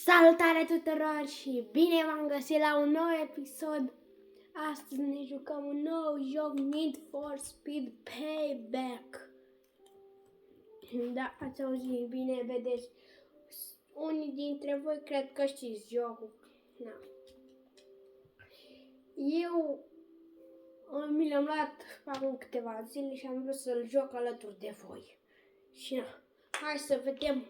Salutare tuturor și bine v-am găsit la un nou episod. Astăzi ne jucăm un nou joc, Need for Speed Payback. Da, ați auzit bine, vedeți. Unii dintre voi cred că știți jocul. Da. Eu mi l-am luat acum câteva zile și am vrut să-l joc alături de voi. Și na, hai să vedem.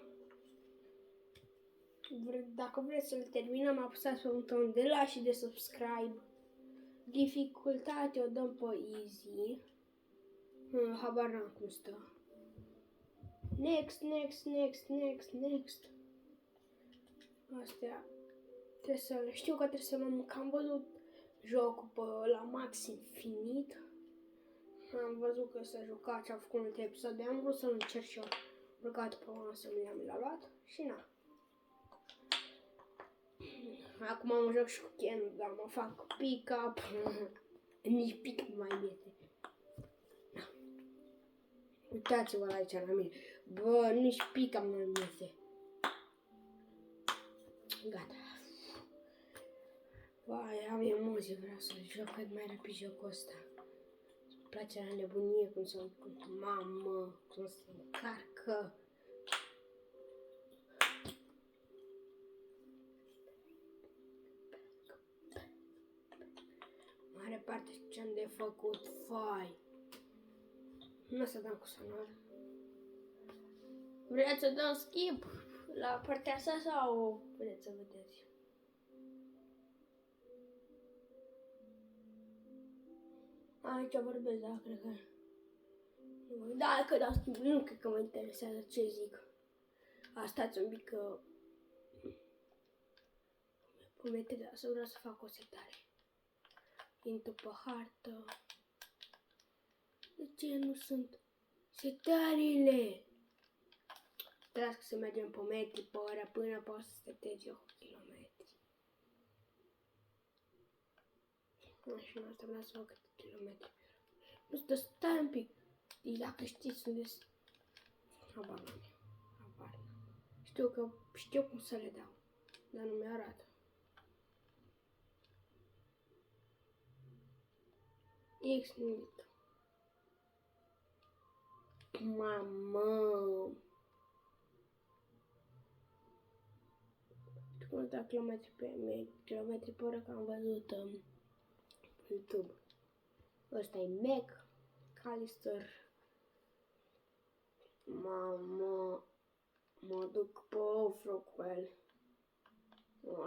Dacă vreți să-l terminăm, apăsați pe butonul de like și de subscribe. Dificultate o dăm pe easy. Habar n-am cum stă. Next. Astea trebuie să știu că trebuie să luăm, că am văzut jocul la max infinit. Am văzut că s-a jucat și a făcut multe episoade. Am vrut să-l încerc și eu. Urcat pe una să mi l-a luat și na. Acum mă joc și cu Ken, dar mă fac pick-up. Nici pick-up mai iese. Uitați-vă la aici la mine. Bă, nici pick-up nu mai iese. Gata. Vai, am emoții, vreau să joc cât mai rapid jocul ăsta. Îmi place la nebunie cum se mamă, cum se încarcă. Mare parte ce-am de făcut, fai. Nu o să dăm cu sonor. Vreți să dăm skip la partea asta sau vreți să vedeți? Aici vorbesc, da, cred că... Da, că dau skip, nu cred că mă interesează ce zic. Stați un pic că... Promete, da, să vreau să fac o setare. Intru pe hartă. De ce nu sunt setările? Trebuie să mergem pe metri pe oră până poți să setezi 8 km. Așa, nu asta vreau să fac câte kilometri. Nu stă, stai un pic. Dacă știți unde sunt. Habar n-am. Știu cum să le dau. Dar nu mi-arată. X-Nit. Mamă! Cum da kilometri pe oră că am văzut pe YouTube. Ăsta e Mac Callister. Mamă! Mă duc pe off-road cu el.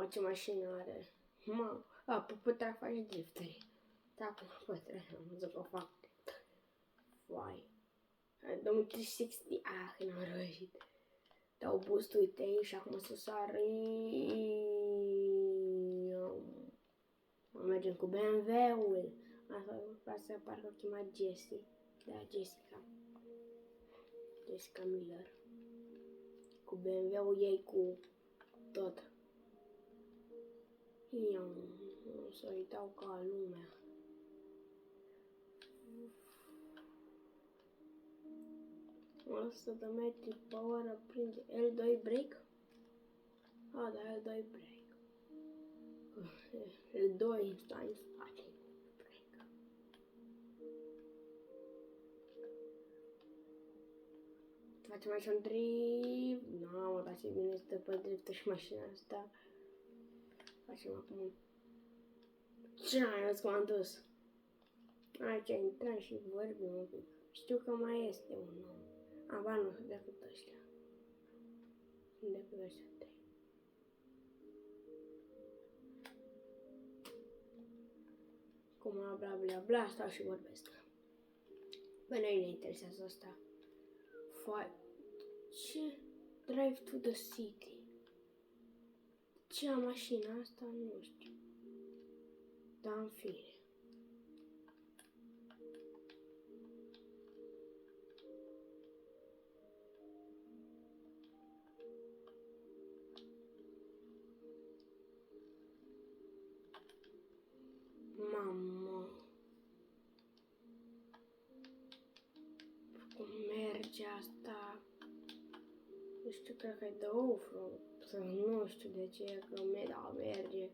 Ce mașină are. Mamă! Pe putea face drifteri. Dacă mă putea, am văzut că fac. Vai. Dăm 360. N-am reușit. Dau boost, uite, și acum să sar. Mergem cu BMW-ul. Asta parcă o chema Jessie. Da, Jessica Miller. Cu BMW-ul ei cu tot. O să-i dau ca lumea. 100 de metri pe oră prinde L2 break? Da, L2 break. L2 stai în spate. Break. Facem aici un drift. Nu, mă, dar ce bine stă pe driftul și mașina asta. Facem acum. Ce n-ai văzut cum am dus? Aici intrăm și vorbim un pic. Știu că mai este un om. Ba nu, decât ăștia. Decât ăștia 3. Cum bla, stau și vorbesc. Bă, noi ne interesează asta. Ce? Drive to the city. Ce am mașina asta? Nu știu. Dar în fine. Mamă, cum merge asta? știu, cred că e de offroad. Sau nu știu de ce, că merge.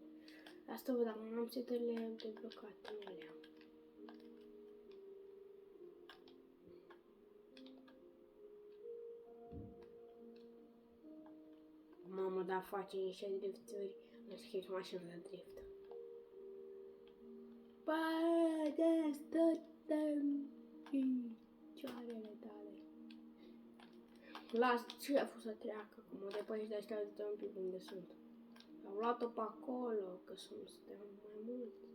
Asta văd, dacă nu am setările deblocate, nu le am. Mamă, dar face niște drifturi. Nu știu că mașină de drift. Bă, de stătem picioarele tale. Las șeful să treacă, că mă depășește de ăștia de un pic unde sunt. Au luat-o pe acolo, că suntem mai mulți.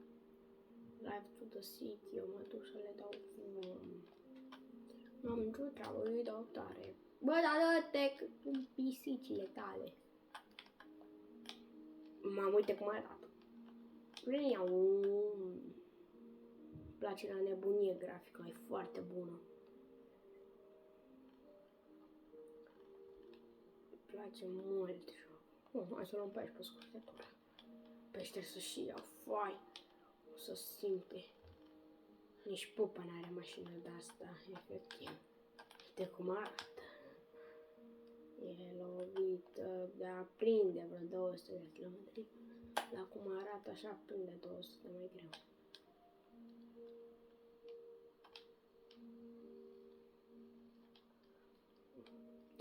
Live to the city, eu mă duc să le dau nu am nicio treabă, eu îi dau tare. Bă, dar dă-te cu pisicile tale. Mamă, uite cum arată. Vreau. Îmi place la nebunie grafica, e foarte bună. Îmi place mult. Hai să luăm pe aici pe scurtătură. Pește să și iau foai. O să simte. Nici pupa n-are mașină de asta, efectiv. Uite cum arată. E lovită de a prinde vreo 200 de km. Dar cum arată așa, prinde 200 de mai greu.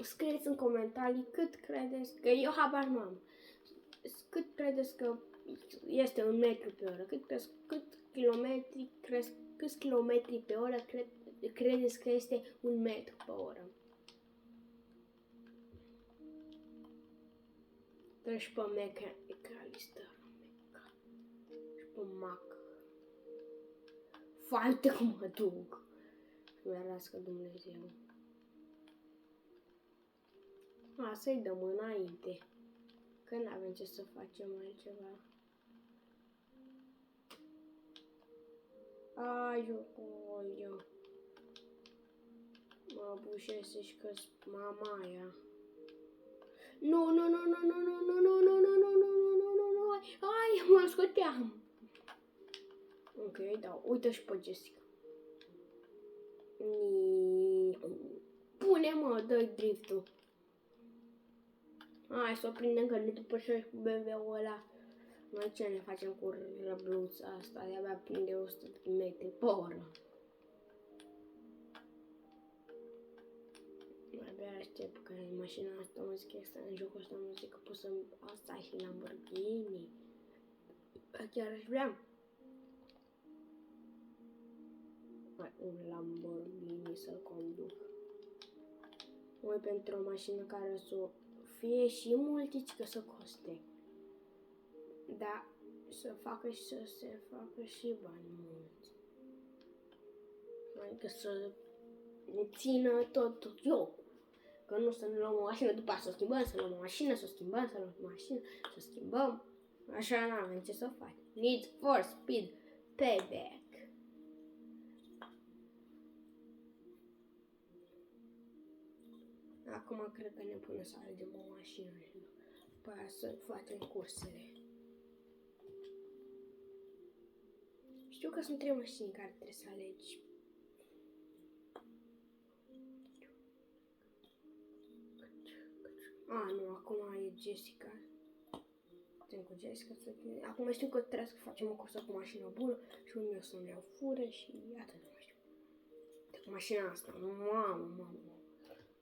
Scrieți în comentarii cât credeți, că eu habar nu am. Cât credeți că este un metru pe oră? Câți kilometri pe oră credeți că este un metru pe oră? Treci pe McAllister. Și pe Mac. Foarte cum mă duc. Mi-arască Dumnezeu. Să-i dăm înainte. Că n-avem ce să facem altceva. Ai, jocoio. Mă bușese și că mama aia. Nu. Ai, mă scoteam. Ok, da, uite și pe Jessica. Pune, mă, dă-i driftul. Hai să o prindem că ne depășești cu BMW-ul ăla. Noi ce ne facem cu răbluța asta? De-abia prinde 100 de metri pe oră. Abia aștept că mașina asta, mă zic, este în jocul ăsta, mă zic că pot să asta și Lamborghini. Chiar aș vrea. Un Lamborghini să-l conduc. Noi pentru o mașină care să fie și multici că să coste. Da, să facă și să se facă și bani mulți. Adică să ne țină tot jocul. Că nu să ne luăm o mașină, după aceea să o schimbăm, să luăm o mașină, să o schimbăm, să luăm o mașină, să o schimbăm. Așa n-avem ce să facem. Need for Speed Payback. Acum cred că ne pune să alegem o mașină și după aia să facem cursele. Știu că sunt 3 mașini care trebuie să alegi. Nu, acum e Jessica. Suntem cu Jessica. Acum știu că trebuie să facem o cursă cu mașină bună și unii o să-mi iau fură și atât nu știu. Cu mașina asta, mamă.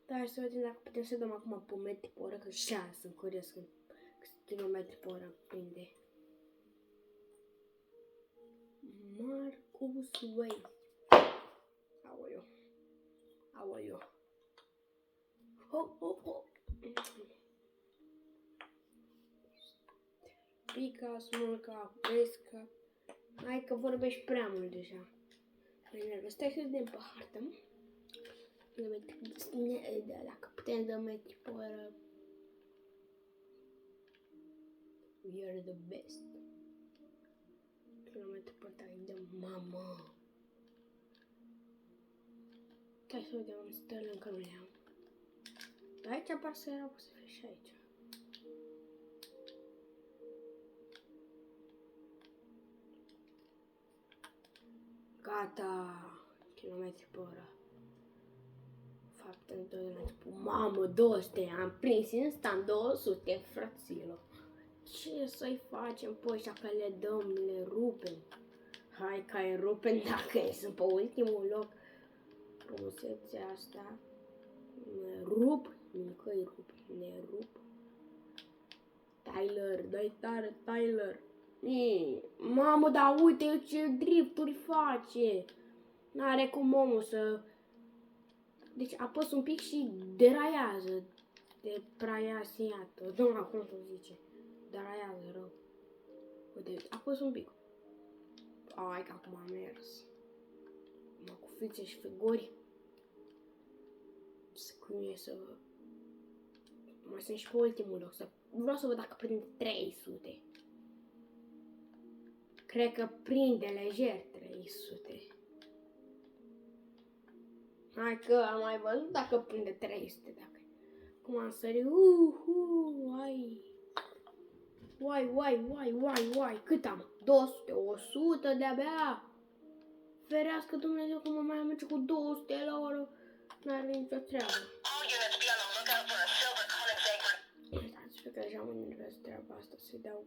Dar hai să vedem dacă putem să dăm acum pe metri pe oră, că și sunt curios câți kilometri pe oră prinde. Marcus Way. Aoleu. Ho. Pica, smulca, pesca. Hai că vorbești prea mult deja. Stai să vedem pe hartă, mă. Dacă putem da metri pe oră. You're the best. Kilometri pe oră, de mamă. Hai să vedem în stările încă nu le am. Dar aici apar să era să fie și aici. Gata. Kilometri pe oră. Fapt Întotdeauna spun, mamă, 200, am prins instant 200, fraților. Ce să-i facem pe ăștia, că le dăm, le rupem? Hai că îi rupem dacă ei sunt pe ultimul loc. Frumusețea asta. Ne rup, nu că îi rup, ne rup. Tyler, dai tare, Tyler. Mamă, dar uite ce drifturi face. N-are cum omul să... Deci apăs un pic și deraiază. Depraiază, iată. Domnul, cum se zice? Deraiază rău. Uite, apăs un pic. Ai că acum am mers. Acum cu fițe și figuri. Cum e să... Mai sunt și pe ultimul loc. Vreau să văd dacă prinde 300. Cred că prinde lejer 300. Hai că am mai văzut dacă prinde 300. Dacă... Cum am sărit. Hai. Uai. Cât am? 200, 100 de-abia. Ferească Dumnezeu cum mai merge cu 200 la oră. N-are nicio treabă. Stați pe că deja mă enervez treaba asta. Să-i dau...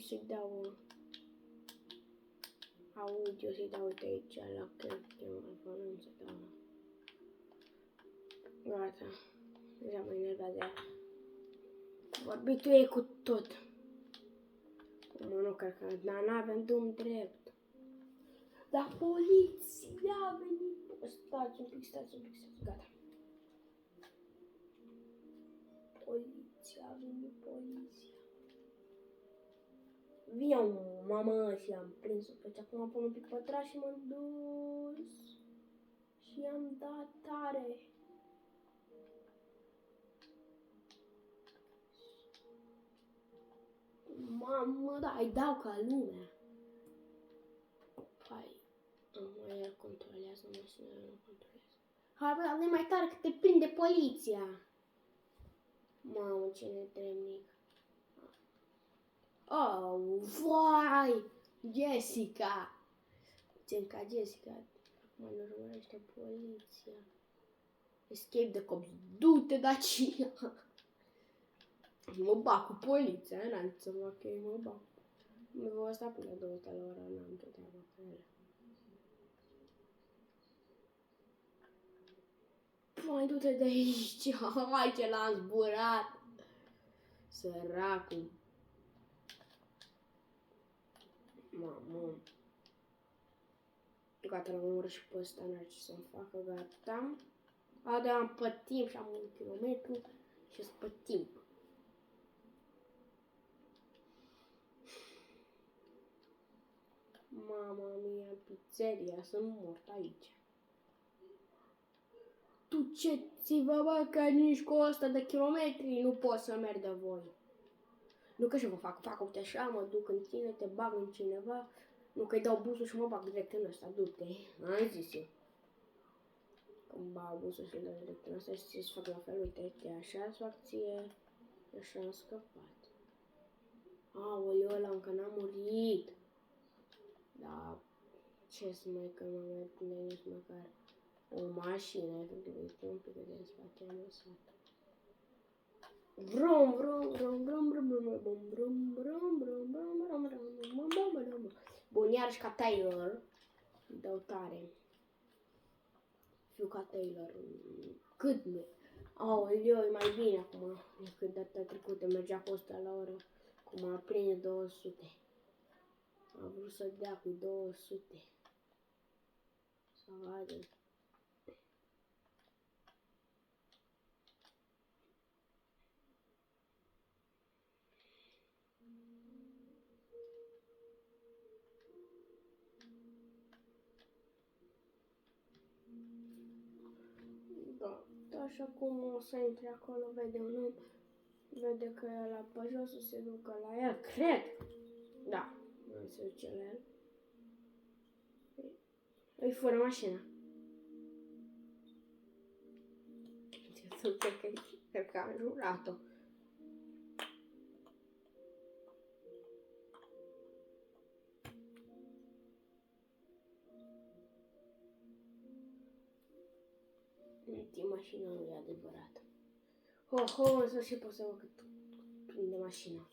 Să-i dau... Audio, să-i dau uite aici la telefonul, să dau... Gata. Deja mă enervează. Vorbitul e cu tot. Mă, nu cred că... Dar n-avem drum drept. Dar poliția a venit. Stați un pic. Gata. Poliția a venit. Vine mamă și am prins-o. Deci acum am pun un pic pe atrás și m-am dus. Și am dat tare. Mamă, da, îi dau ca lumea. Hai, el controlează, mașina nu controlează. Hai, bă, dar nu mai tare că te prinde poliția. Mamă, ce netremnic. Oh, vai! Jessica! Țin ca Jessica. Acum ne urmărește poliția. Escape the cops. Du-te, Dacia! Mă bag cu poliția, n-am să fac eu, mă bag. Mă voi sta până 200 la oră, n-am ce treabă cu ele. Păi, du-te de aici, hai ce l-am zburat. Săracul. Mamă. Gata, l-am omorât și pe ăsta, n-are ce să-mi facă, gata. Adă am pe timp și am 1 kilometru și sunt pe timp. Mama mia, pizzeria, sunt mort aici. Tu ce ți-vă bă că nici cu 100 de kilometri nu poți să merg de voi. Nu că și vă fac uite așa, mă duc în tine, te bag în cineva. Nu că-i dau busul și mă bag direct în ăsta, du-te. Am zis eu. Când bag busul și îl dau direct în ăsta și ți-ți fac la fel, uite, așa-ți fac ție, așa am scăpat. Aoleu, ăla încă n-a murit. Da, ce să mai că mă mai prinde nici măcar o mașină, efectiv, uite un pic de spate am lăsat. Brum. Bun, iarăși ca Taylor. Îi dau tare. Fiu ca Taylor. Cât nu? Aoleu, e mai bine acum decât data trecută. Mergea cu 100 la oră. Cum a prins 200. A vrut să dea cu 200. Să vadă. Da, așa cum o să intre acolo, vede un om, vede că e la pe jos, o se ducă la el, cred. Da, nu se duce la el. Îi fură mașina. Cred că am jurat-o. Mașina nu e adevărat. Ho, în sfârșit pot să văd cât prinde mașina.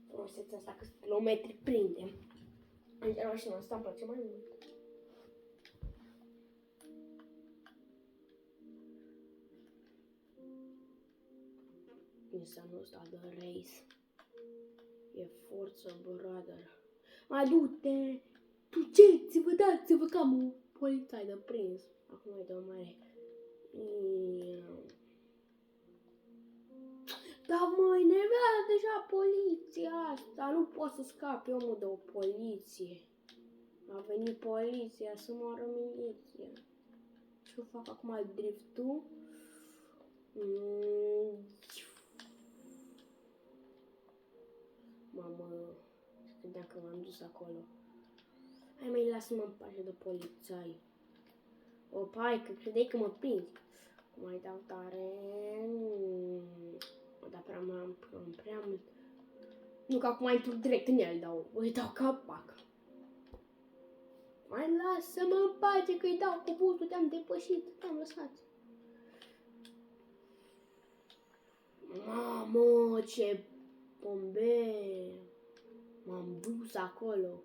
Frumusețea asta, câți kilometri prinde. Aici mașina asta îmi place mai mult. Nissanul ăsta de race. E Forza, brother. Mai du-te! Duceți-vă, dați-vă cam un polițai de prins. Acum e de o mare. Dar mă enervează deja poliția asta. Nu pot să scape omul de o poliție. A venit poliția să moară miliția. Ce fac acum driftul? Mamă, credeam că m-am dus acolo. Hai mai lasă-mă în pace de polițai. Opa, hai că credeai că mă prinzi. Mai dau tare. Mă dau prea mult. Nu că acum intru direct în el, îi dau capac. Mai lasă-mă în pace că îi dau cu busul, te-am depășit, te-am lăsat. Mamă, ce bombe! M-am dus acolo.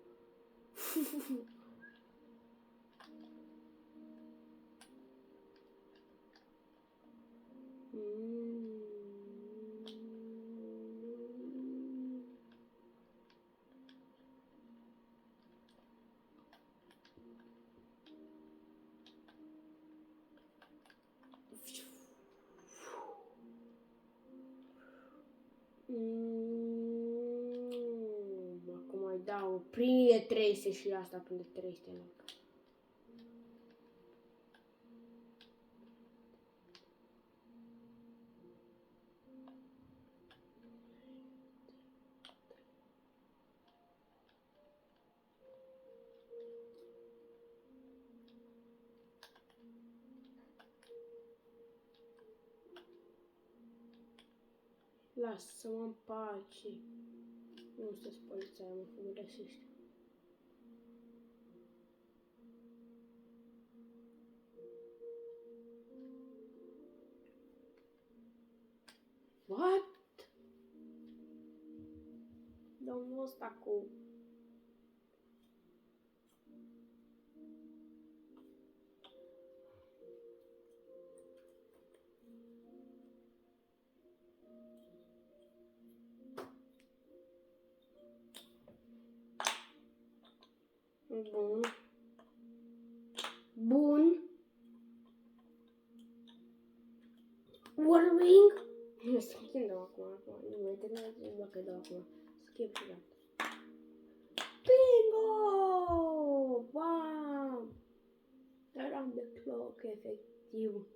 Acum mai dau, prinde 300 și asta prinde 300 loc. Lasă-mă în pace. Nu sunteți poliția, mă fug rasiști. What? Domnul ăsta cu... Bun. Bun. Warwing. Schimb dau acum. Nu mai trebuie dacă dau acum. Schimb și gata. Bingo! Bam! Around the clock, efectiv.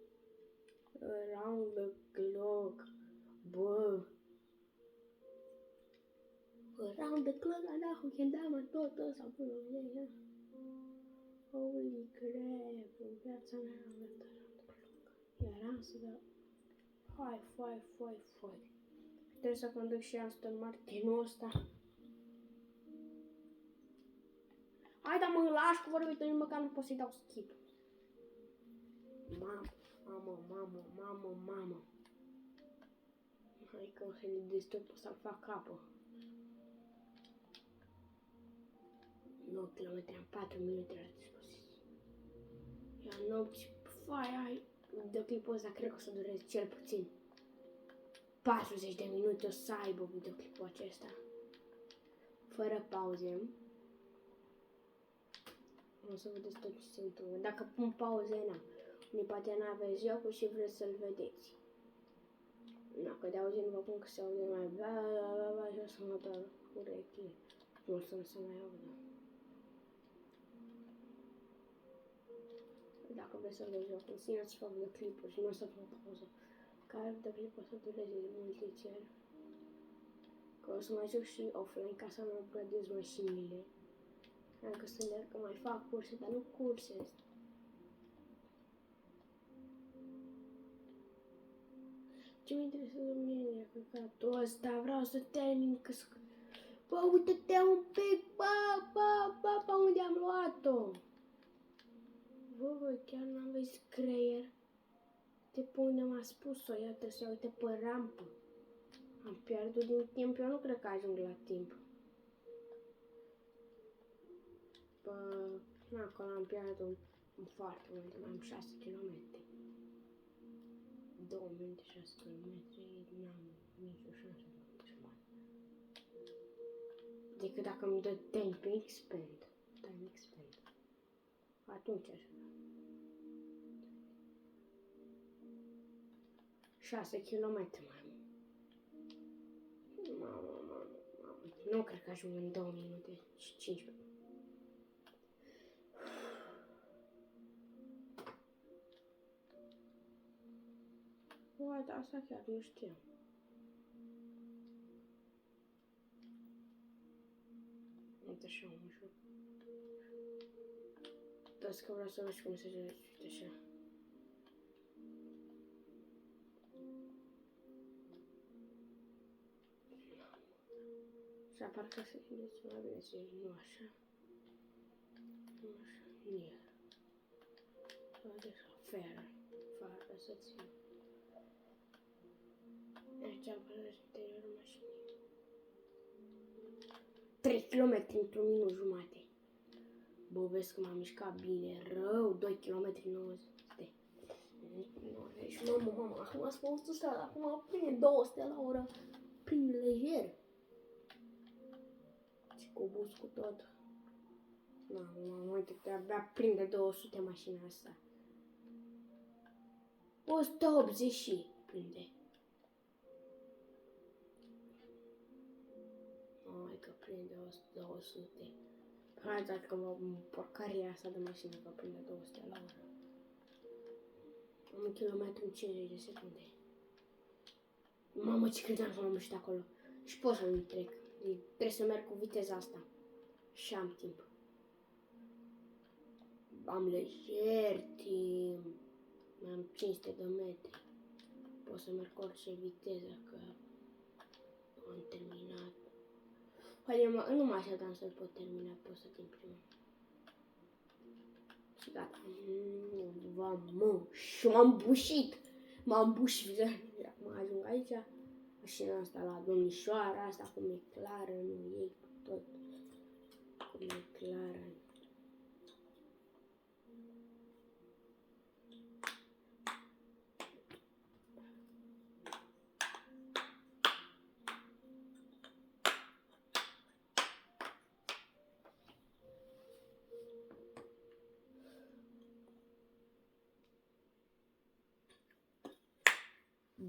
Around the clock. Bă! Around the clock, da, who can diamond tot ăsta până la ea. Holy crap, în viața mea am dat around the clock. Iar am să dau... Hai. Trebuie să conduc și Aston Martinul ăsta. Hai, dar mă lași cu vorbitul, nici măcar nu pot să-i dau skip. Mamă. Hai că o să-i disturb, o să-l fac capă. 9 km în 4 minute la dispoziție. Iar nopți, hai, videoclipul ăsta cred că o să dureze cel puțin 40 de minute o să aibă videoclipul acesta. Fără pauze. O să vedeți tot ce se întâmplă. Dacă pun pauze, unii poate n-aveți jocul și vreți să-l vedeți. Dacă de auzi nu vă pun că se aude mai bla și o să mă doar urechile. Nu o să se mai audă. Dacă vreți să vedeți jocul, țineți și fac videoclipuri și nu o să pun pauză. Care videoclipul o să dureze multițel. Că o să mai joc și offline ca să mă upgradez mașinile. Dacă să le că mai fac curse, dar nu curse. Ce mi interesează mie e căcatul ăsta, vreau să termin că... Bă, uite-te un pic, bă, unde am luat-o? Bă, chiar n-aveți creier? De pe unde m-a spus-o, ea trebuie să uite pe rampă. Am pierdut din timp, eu nu cred că ajung la timp. Acolo am pierdut foarte mult, mai am 6 km. 2 minute, 6 km, n-am nicio șansă de ce fac. Decât dacă îmi dă time expand. Atunci așa. 6 km mai am. Mamă. Nu cred că ajung în 2 minute și 15. Uite, asta chiar nu știam. Uite așa, ușor. Dați că vreau să văd cum se joace, uite așa. Și parcă se gândește mai bine să zici, nu așa. Nu așa, near. Uite așa, fair. Fără să țin. Aici apare interiorul mașinii. 3 km într-un minut jumate. Bă, vezi că m-am mișcat bine, rău, 2 km 90. Deci, mamă, acum ați fost ăsta, acum prinde 200 la oră, prinde lejer. Și cu bus cu tot. Mamă, uite că abia prinde 200 mașina asta. 180 și prinde. Hai că prinde 200. Hai dacă mă porcaria asta de mașină că prinde 200 la oră. Am 1 km în 50 de secunde. Mamă, ce credeam că m-am mușit acolo. Și pot să nu trec. Trebuie să merg cu viteza asta. Și am timp. Am lejer timp. Mai am 500 de metri. Pot să merg cu orice viteză, că am terminat. Haide, nu mă așteptam să-l pot termina, pot să timp primul. Și gata. Mamă, și m-am bușit. M-am bușit. Acum ajung aici. Mașina asta la domnișoara asta cu McLaren, ei cu tot. Cu McLaren.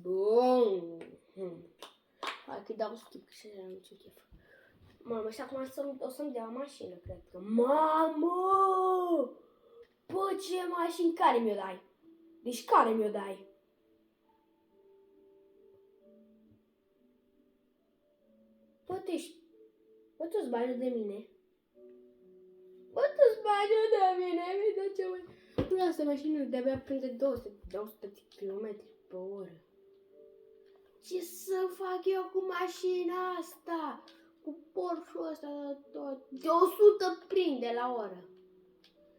Bun. Hai că dau skip, că și nu ce chef. Mamă, și acum o să-mi dea mașină, cred că. Mamă! Bă, ce mașini, care mi-o dai? Deci care mi-o dai? Bă, tu-ți bani de mine? Bă, tu-ți bani de mine? Mi dă ce mai... Nu, asta mașină de-abia prinde 200 km pe oră. Ce să fac eu cu mașina asta? Cu Porsche-ul ăsta tot? De 100 prinde la oră.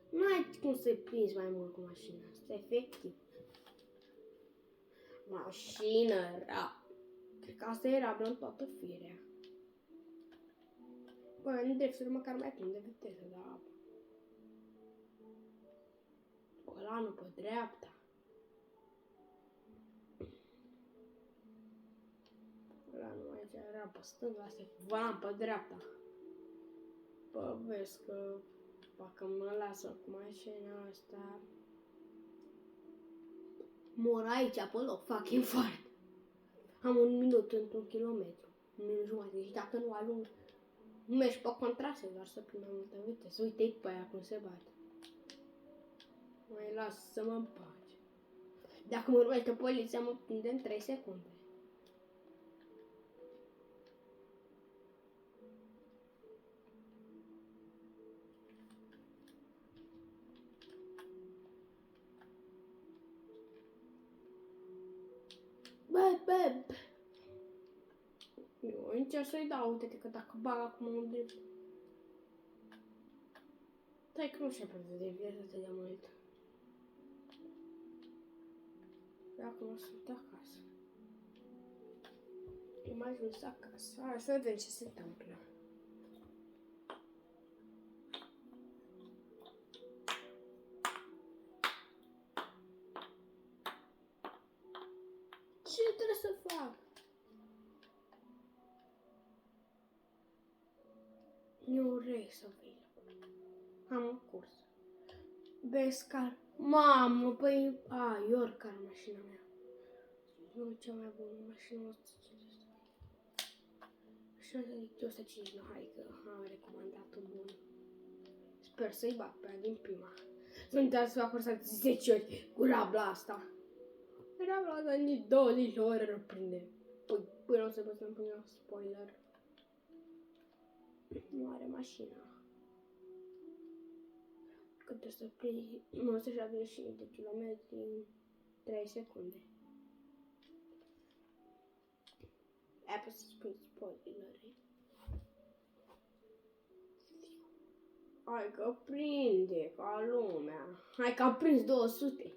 Nu ai cum să-i prinzi mai mult cu mașina asta, efectiv. Mașină rea. Cred că asta e rablă în toată firea. Bă, în dreptul măcar mai prinde viteză, dar... Ăla nu pe dreapta. Ăla nu aici era pe stânga, asta e volan pe dreapta. Bă, vezi că dacă mă lasă cu mașina asta, mor aici pe loc, fac infart. Am 1 minut într-un kilometru, 1 minut jumătate, și dacă nu ajung, nu mergi pe contrase, doar să prind mai multă viteză. Uite-i pe aia cum se bate. Mai lasă-mă în pace. Dacă mă urmește poliția, mă prinde în 3 secunde. Bă. Eu încerc să-i dau, uite că dacă bag acum un drept. Stai că nu știu de viață atât de mult. acum sunt acasă. Am ajuns acasă. Hai să vedem ce se întâmplă. Ce trebuie să fac? Nu vrei să vii. Am un curs. Bescar. Mamă, păi... Yorker, mașina mea. Nu, cea mai bună mașină, 150. Mașina de 150, hai că am recomandat-o bună. Sper să-i bat pe ea din prima. Sunt să fac cursa de 10 ori cu rabla asta. Rabla asta nici 20 ore răprinde. Păi, până o să vă să-mi pun spoiler. Nu are mașina. Cât o să prind 170 de kilometri în 3 secunde. Ai pus să spui spoileri. Hai că prinde ca lumea. Hai că am prins 200.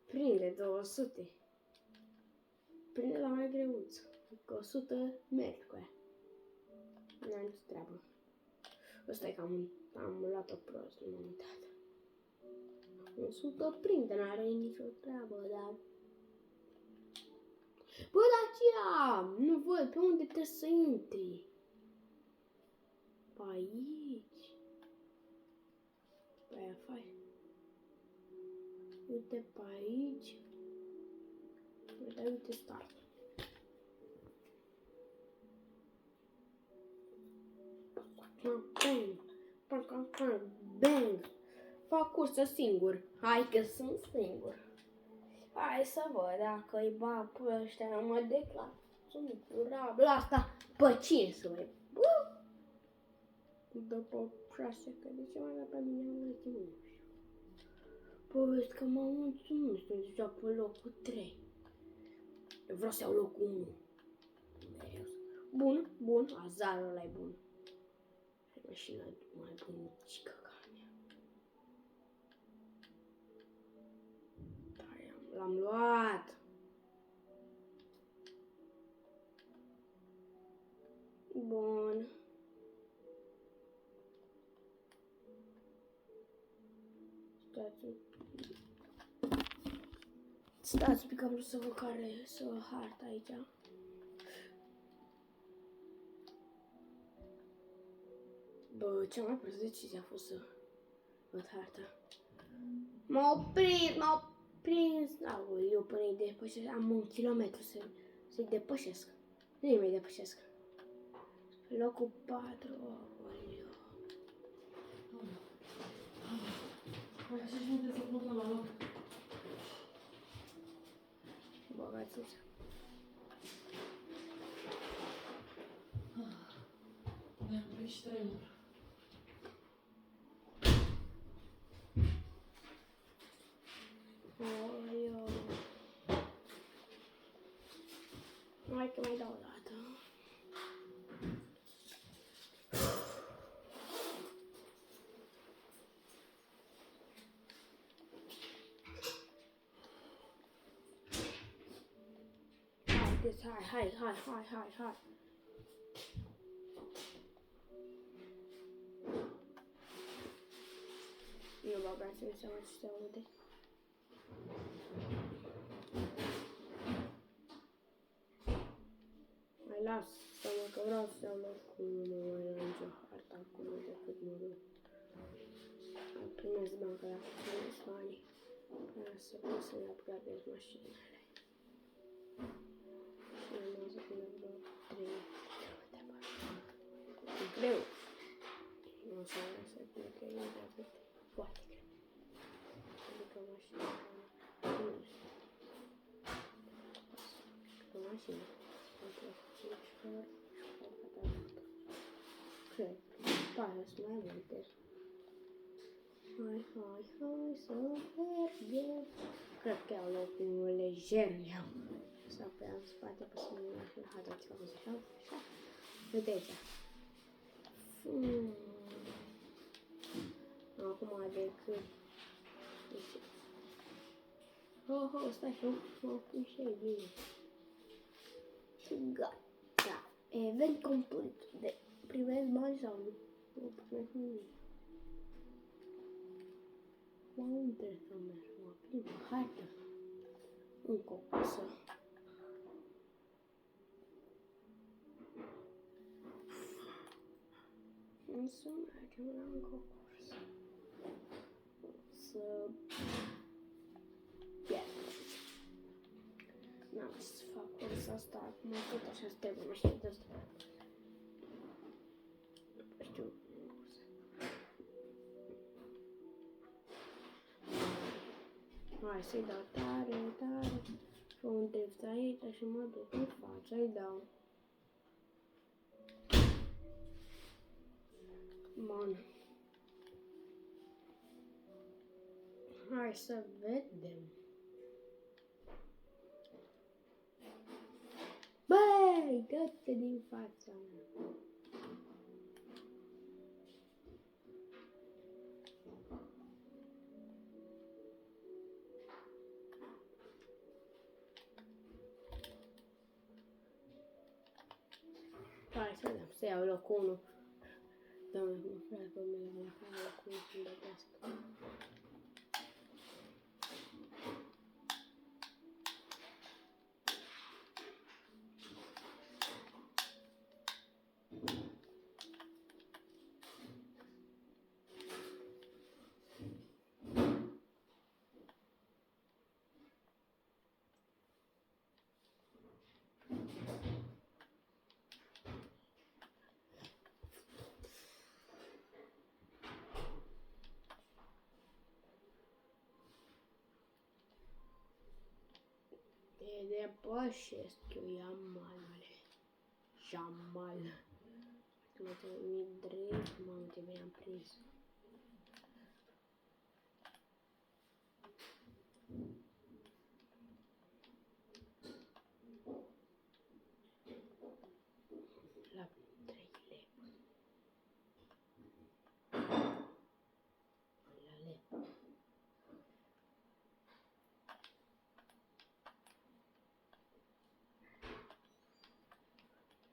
Prinde 200. Prinde la mai greuță. Că 100 merg cu ea. Nu am nicio treabă. Ăsta e că am luat-o prost, nu m-am uitat. 100 prinde, n-are nicio treabă, dar... Bă, dar ce am? Nu văd pe unde trebuie să intri. Pe aici. Pe aia faci. Uite pe aici. Uite start. Bang. Bang. Fac cursă singur. Hai că sunt singur. Hai să văd dacă îi bag pe ăștia, mă declar. Sunt rabla asta pe 500. După 6, că de ce mai da pe mine am ultimul. Povesti că m-am mulțumit, sunt deja pe locul 3. Eu vreau să iau locul 1. Bun, azarul ăla e bun. Mașina mai bunicică ca mea. L-am luat. Bun. Stați un pic, am vrut să văd care să harta aici. Bă, cea mai proastă decizie a fost să văd harta. M-au prins. Eu până îi depășesc, am 1 kilometru să-i depășesc. Nu-i mai depășesc. Locul 4, aoleu. Hai, așa și unde să plăcăm la loc. Băgați-mi. Ne-am prins tremur. Aoleu. Hai că mai dau o dată. Hai. Nu băgați-mi seama ce se aude. Mai lasă-mă că vreau să iau locul, nu mai am nicio hartă acum decât mă duc. Primesc banca dacă primesc banii. Ca să pot să-mi upgradez mașinile. Și urmează până vreo 3 km. E greu. Nu o să spune că e atât. Foarte greu. Adică mașina nu știu. Că mașina. Cred. Pare să mai multe. Hai să mergem. Cred că iau locul lejer, iau. Sau pe în spate, pe să nu mai hai, dați-vă așa. Uite aici. Acum decât... Stai că mă opun și ei bine. Gata. Event complet. Primesc bani sau nu? Nu primesc nimic. Unde să merg? Mă plimb, hartă. Încă o casă. Să mergem la încă o cursă. Să pierd. N-am ce să fac cursa asta acum, tot așa trebuie, mă știu de asta. Știu. Hai să-i dau tare, tare. Fă un drift aici și mă duc în față, îi dau. Bun. Hai să vedem. Băi, dă-te din fața mea. Hai să vedem, să iau locul 1. Doamne, mă frate, pe mine mă fac locul 1 când de asta. Te depășesc eu, Iamalule. Jamal. Mă trebuie drept, mamă, te am prins. La 3 lei. La lei.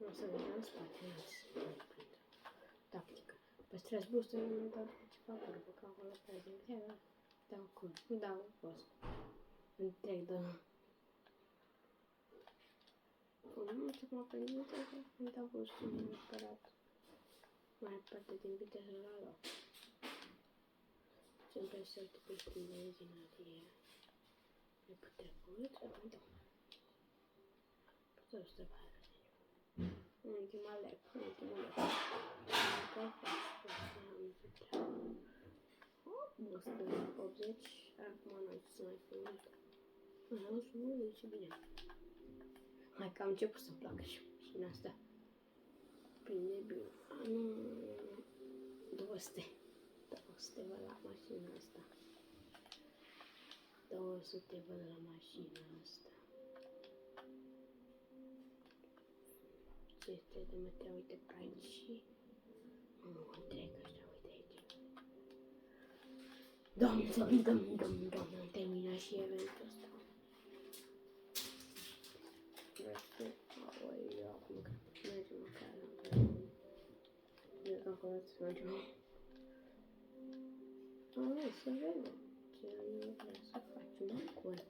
O să vedem în spate, tactică. Păstrați booster-ul, nu dau ce fac urmă, că acolo prezentează. Dau cum, nu dau post. Întreg de... Nu știu cum a prins viteză, îmi dau booster-ul neapărat. Mai parte din viteză la loc. Sunt pe să te pești în benzina de... E putrecut, sau nu dau. Puteți să facă. Ultima lec. Booster 80, acum nu știu să mai fie mult. Am să nu zice bine. Hai că am început să-mi placă și mașina asta. Prinde bine. Nu, 200 văd la mașina asta. 200 văd la mașina asta. Ce este de metre, uite pe aici și... Nu, întreg așa, uite aici. Doamne, am terminat și eventul ăsta. Restul, eu acum mergem măcar la cred că acolo să mergem. Să vedem ce nu trebuie să facem acolo.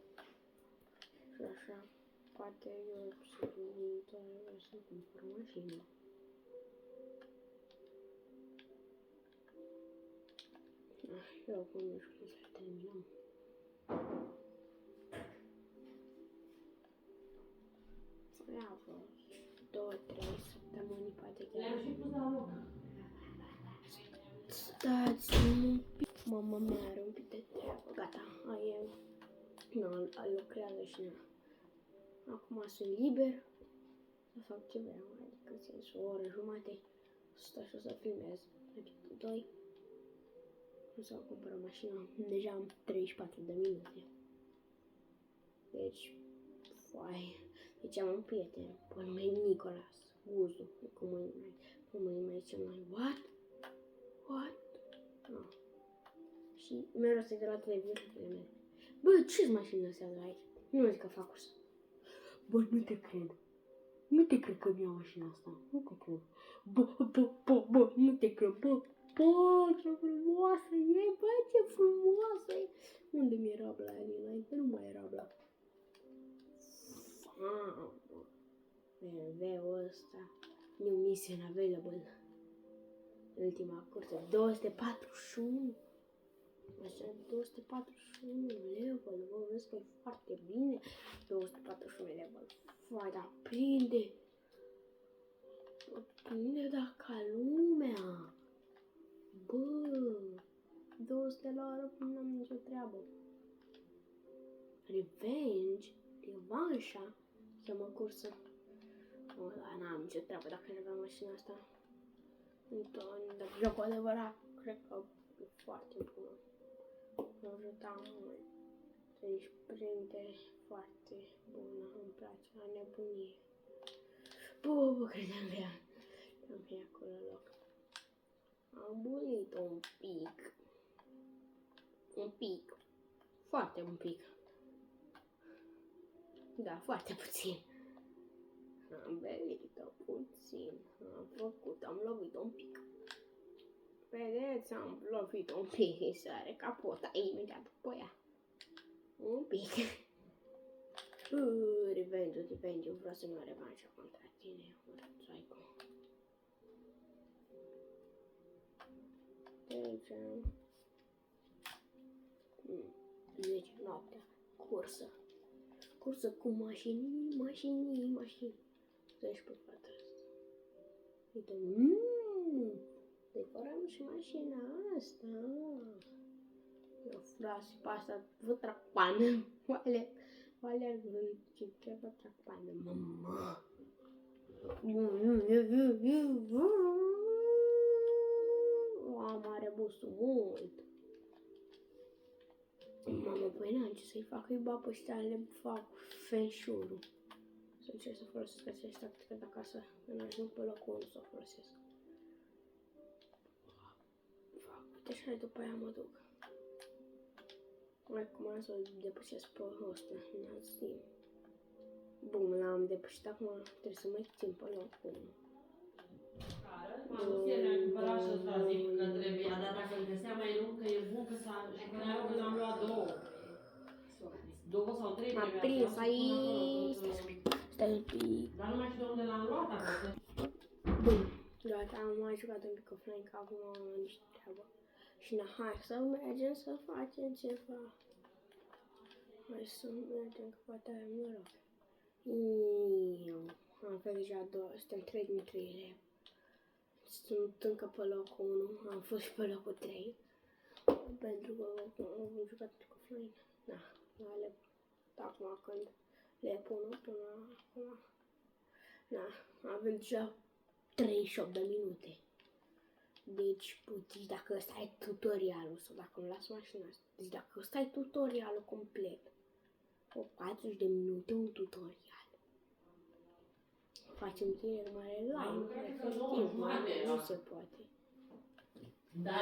Și așa, poate eu să viitoare o să cumpăr mașină. Eu acum nu știu cum să terminăm. Ia vreo 2-3 săptămâni, poate chiar. Le-am și pus la loc. Stați un pic, mama mea are un pic de treabă, gata, nu, lucrează și nu. Acum sunt liber să fac ce vreau, adică țin o oră jumate, să stau și o să filmez, adică 2. O să cumpăr o mașină, deja am 34 de minute. Deci, deci am un prieten, pe nume Nicolas, Guzu, cum îi zice mai, what? No. Și mereu să-i de la televiziune mele. Bă, ce-s mașinile astea de aici? Nu zic că fac cursă. Bă, nu te cred. Nu te cred că mi-au mașina asta. Nu te cred. Bă, nu te cred. Bă, ce frumoasă e, bă, ce frumoasă e. Unde mi era bla aia dinainte? Nu mai era bla. BMW-ul ăsta. New mission available. Ultima cursă. 241. Așa, 241 level. Vă vezi că e foarte bine. 241 level. Vai, dar prinde. Prinde da ca lumea. Bă. 200 la oră până n-am nicio treabă. Revenge. Revanșa. Cheamă cursă. O, da, n-am nicio treabă dacă nu aveam mașina asta. Dar jocul adevărat, cred că e foarte bună. Mă ajuta mult. Deci prinde foarte bună, îmi place, la nebunie. Bă, credeam că am fi acolo loc. Am bulit un pic. Un pic. Foarte un pic. Da, foarte puțin. Am belit-o puțin. Am lovit un pic. Vedeți, am lovit un pic, sare capota imediat după ea. Un pic. Revenge, vreau să-mi iau revanșa contra tine, psycho. Trecem. 10 noaptea. Cursă cu mașini. Deci pe fata asta. Uite, decorăm și mașina asta. Eu frase pe asta, vă trag pană. Vă alerg în ce vă trag pană. Mama. Am are bustul mult. Mamă, păi n-am ce să-i fac, îi bag pe ăștia, le fac fenșurul. Să încerc să folosesc aceeași tactică de acasă, când ajung pe locul 1 să o folosesc. Uite și după aia mă duc. Mai cum am să-l depășesc pe ăsta, în alt timp. Bun, l-am depășit acum, trebuie să mai țin pe locul 1. M-am dus ieri la cumpărat și ăsta zic că trebuie. Dar dacă îl găsea mai lung, că e bun, că s-a cumpărat că l-am luat două. Două sau trei M-a trebuia prins să iau. Stai un pic. Dar nu mai știu de unde l-am luat acolo. Bun, gata, am mai jucat un pic offline, că acum am niște treabă. Și na, hai să mergem să facem ceva. Hai să mergem, că poate avem noroc. Am fost deja suntem 3 Sunt încă pe locul 1, am fost și pe locul 3. Pentru că am jucat offline. Acum când le pun până acum. Avem deja 38 de minute. Deci, deci dacă ăsta e tutorialul sau dacă nu las mașina asta, deci dacă ăsta e tutorialul complet, o 40 de minute un tutorial. Facem tineri mare live, efectiv, nu se poate. Da,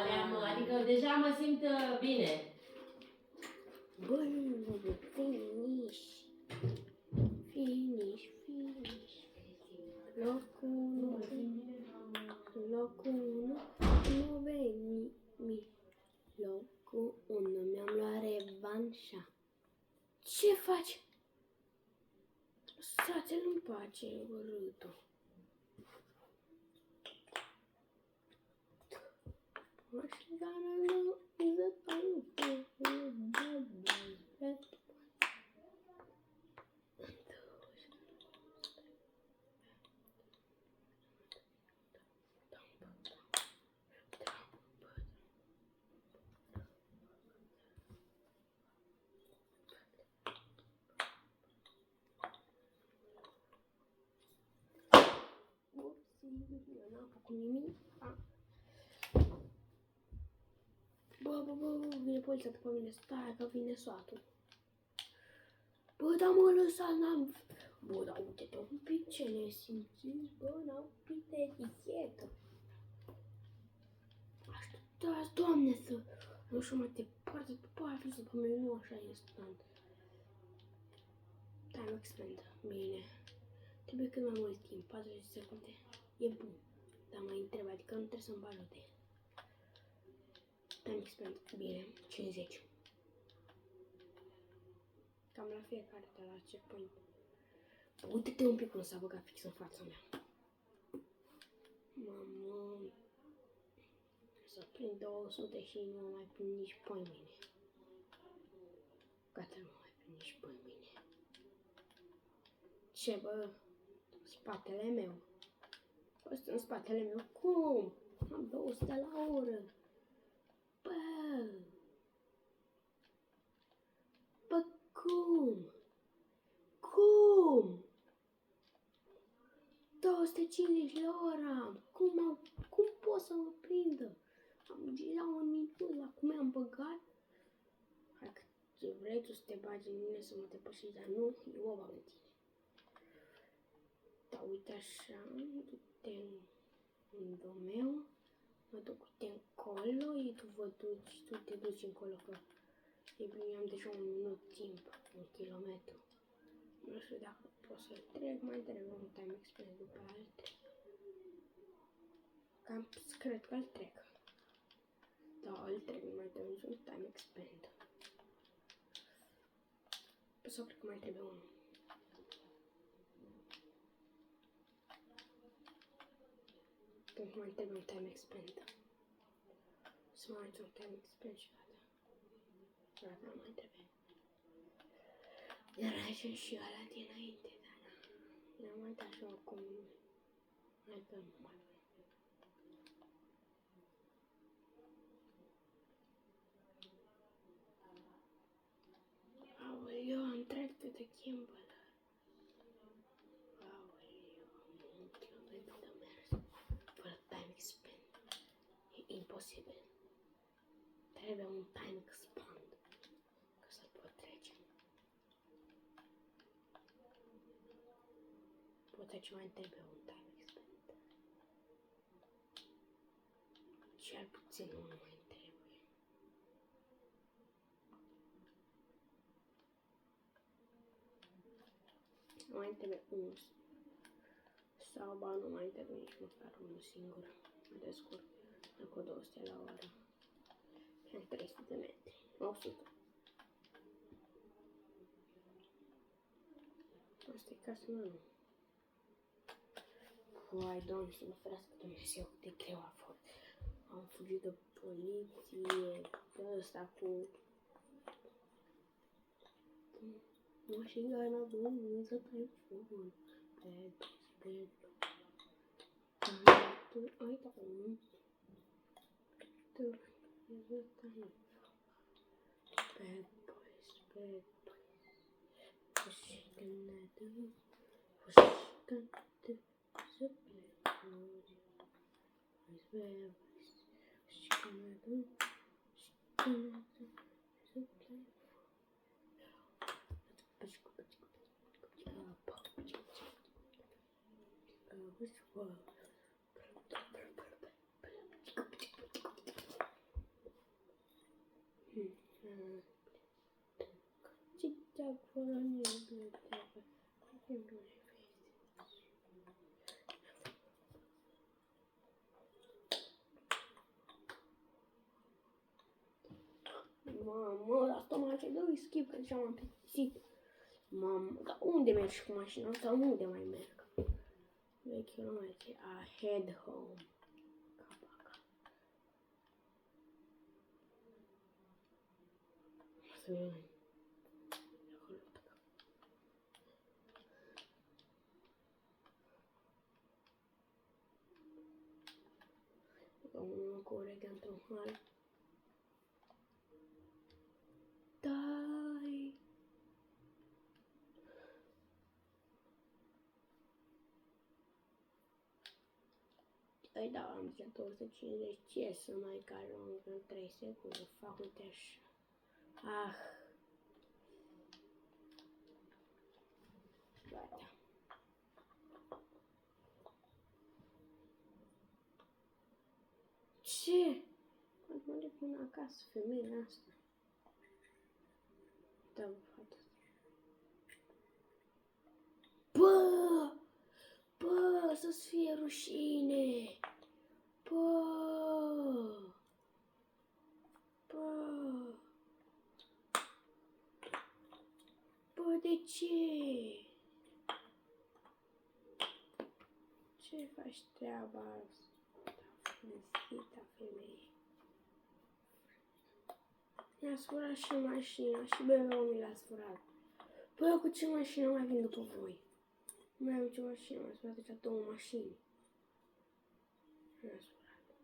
adică deja mă simt bine. Băi, finish. Locul 1, nu veni. Locul 1, mi-am luat revanșa. Ce faci? Lăsați-l în pace, urâtul. Eu n-am făcut nimic. Bă, vine poliția după mine, stai că vine soatul. Bă, dar mă lăsa, n-am... Bă, dar uite-te un pic ce nesimțiți, bă, n-am pic de etichetă. Așteptați, Doamne, să Nu știu mai departe, după aia a fost după mine, nu așa instant. Time expand, bine. Trebuie cât mai mult timp, 40 secunde. E bun, dar mai întreb, adică nu trebuie să-mi bagi note. Time expand, bine, 50. Cam la fiecare de la checkpoint. Uite-te un pic cum s-a băgat fix în fața mea. Mamă, să prind 200 și nu mă mai prind nici pe mine. Gata, nu mă mai prind nici pe mine. Ce bă? Spatele meu. Ăsta în spatele meu. Cum? Am 200 la oră. Bă! Bă, cum? Cum? 250 la oră. Cum pot să mă prindă? Am deja un minut la cum mi-am băgat. Hai că vrei tu să te bagi în mine să mă depășești, dar nu, eu o bag în tine. Da, uite așa, du-te în domeu, mă duc uite încolo, tu te duci încolo, că e bine, am deja un minut timp, un kilometru. Nu știu dacă pot să-l trec, mai trebuie un time expand după aia îl trec. Cam cred că îl trec. Da, îl trec, nu mai trebuie niciun time expand. Sau cred că mai trebuie unul. Cred că mai trebuie un time expand. Să mai un time expand și gata. Gata, nu mai trebuie. Iar aici și ăla dinainte, dar n-am mai dat și oricum. Hai că nu mai vreau. Aoleu, am trecut de Kimball. Aoleu, am un kilometru de mers. Fără time expand. E imposibil. Trebuie un time expand ca să-l pot trece. Poate ce mai trebuie un time expand. Cel puțin unul mai trebuie. Mai trebuie unul. Sau ba nu mai trebuie nici măcar unul singur. Mă descurc. Cu 200 la oră. Am 300 de metri. 100. Asta e casa mea, nu. Uai, Doamne, să mă ferească Dumnezeu, cât de greu a fost. Am fugit de poliție, de ăsta cu mașina bună, să tai fugul. Bad. Ai, da, nu. Bad boys. What's she gonna do? What's she gonna do? So bad boys. What's she gonna do? So Mamă, asta mă face de schimb, că deja m-am plictisit. Mamă, dar unde mergi cu mașina asta? Unde mai merg? 2 km. Head home. Capac. Să vedem. Unul cu ureche într-un hal. Dai! Îi dau am zis 250, ce să mai ajung în 3 secunde, fac uite așa. Ah! Gata. Ce? Mai până acasă, femeia asta. Da, bă, fata asta. Bă! Bă, să-ți fie rușine! Bă! Bă! Bă, de ce? Ce faci treaba asta? Frumosita femeie. Mi-a sfurat și mașina și bebe-ul mi l-a sfurat. Păi eu cu ce mașină mai vin după voi? Mai am ce mașină, m-a sfurat deja 2 mașini. Mi-a sfurat.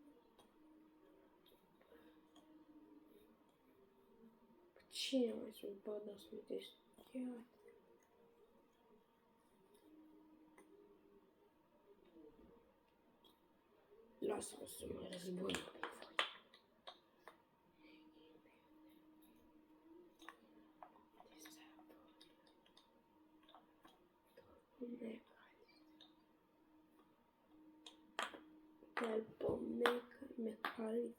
Cine mai sunt? Bă, da, sunt deșteat. Lasă-mă să mă răzbun pe voi. Mecalită.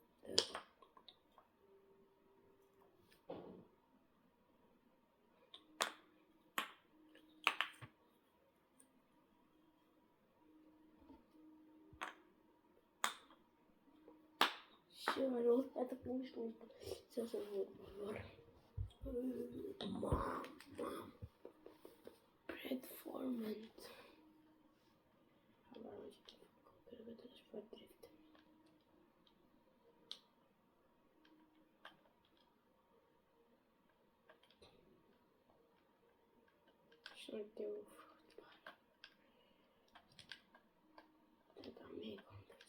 Și eu iată că nu știu să se văd. Mamă. Performant. Habar nu știu. Cred că trebuie să fac drift. Și nu te uf. Da, mega complex.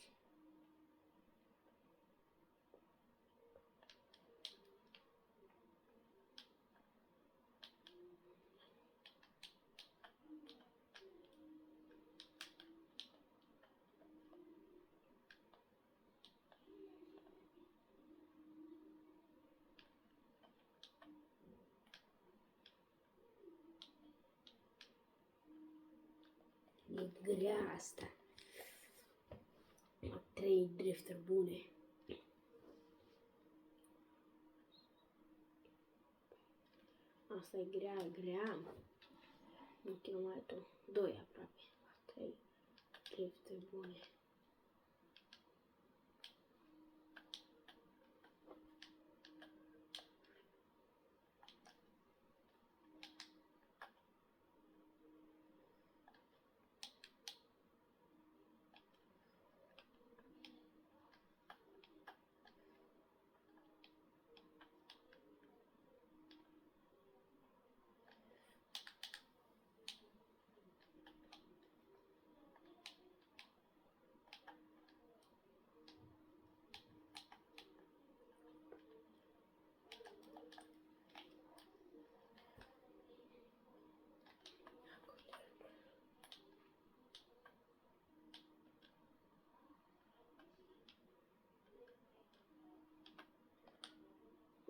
E grea asta. 3 drifteri bune. Asta e grea. 1 kilometru, 2 aproape. 3 drifteri bune.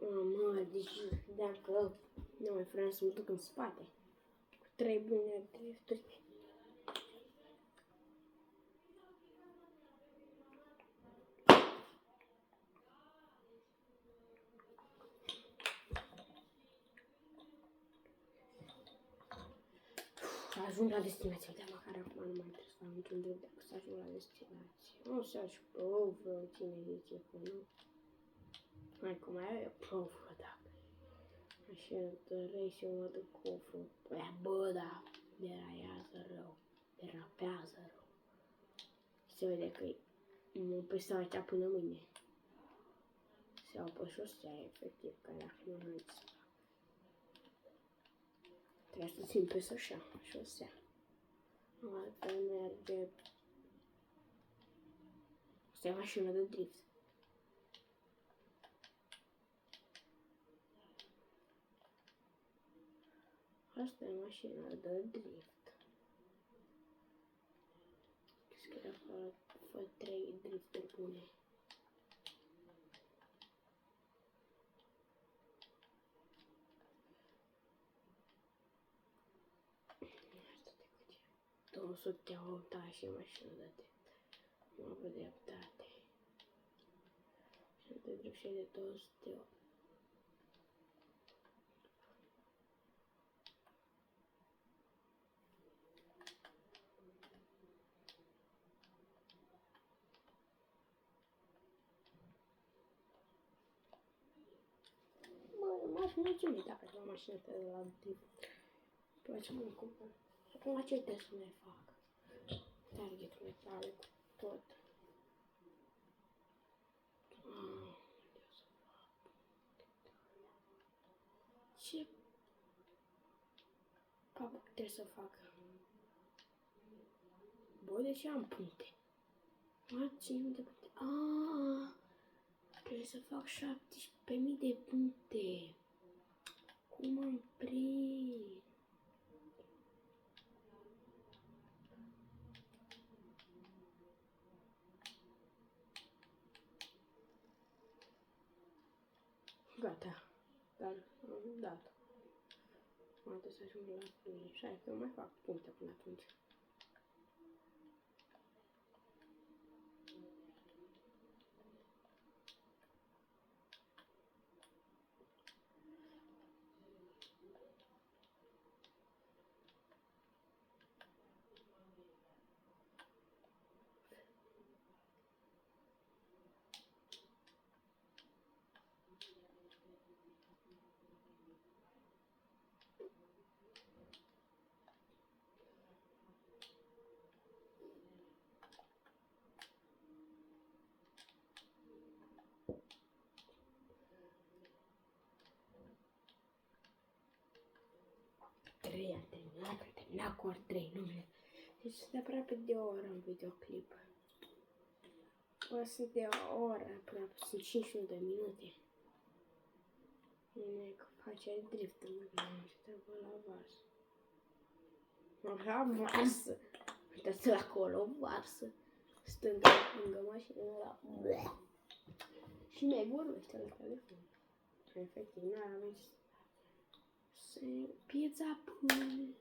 Mă, deci dacă nu mai vreau să mă duc în spate. Cu 3 bune drifturi. Ajung la destinație. Uite, măcar acum nu mai trebuie să fac niciun drift dacă să ajung la destinație. Nu să ajung pro, vreo cine zice că nu. Hai că mai e pro, da. Așa, tărei și mă duc cu ofru. Bă, da, deraiază rău. Derapează rău. Se vede că mă păsau aici până mâine. Se iau pe șosea, efectiv, că dacă nu mai să fac. Trebuie să țin pe șosea. Altfel merge. Asta e mașina de drift. Asta e mașina de drift. Scrie fă 3 drifturi bune. Asta de cât e? 208, și mașina de drift. Nu am dreptate. de drept și de 208. M-aș mulțumi dacă aș avea mașină de la tip. Place mult cum. Acum ce trebuie să mai fac? Targeturile tale cu tot. Ce papu trebuie să fac? Bă, de ce am puncte? Am 5.000 de puncte. Trebuie să fac 17.000 de puncte. Cum am prins? Gata. Dar am dat. Mai trebuie să ajung la finish. Hai că mai fac puncte până atunci. Am terminat cu ori 3 numele. Deci sunt aproape de o oră în videoclip. O sunt de o oră, aproape, sunt 51 de minute. Bine că face drift în mână, și trebuie la varsă. La varsă! Uitați-l acolo, varsă. Stângă, lângă mașină, ăla. Și mai vorbește la telefon. Efectiv, n-are pizza pune.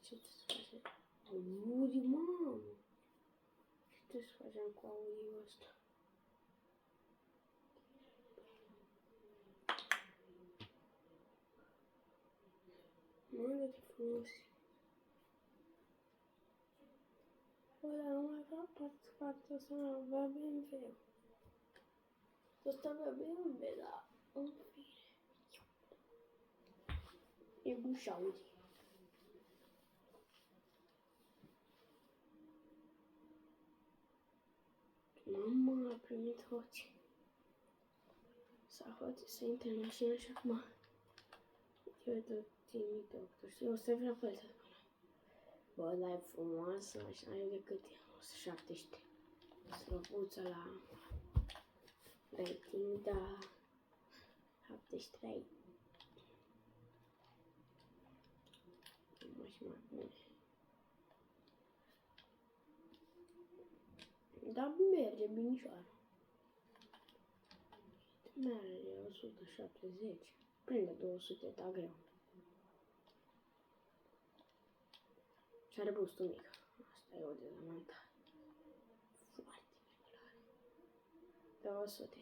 Ce să facem? Audi, mamă! Ce să facem cu Audi-ul ăsta? Mă, de frumos! Bă, dar nu mai vreau partea asta, nu avea BMW. Ăsta avea BMW, dar în fine. E buș Audi. Mama a primit hoți. S-a hoțit să intre în mașină și acum eu tot timid doctor și o să vrea pe el să spună. Bă, dar e frumoasă, mașina e de cât e? 173. Slăbuță la rating, da, 73. Mașina bune. Dar merge binișoară. Merge 170. Prinde 200, da greu. Și are boostul mic. Asta e o dezavantaj. Foarte mic. 200.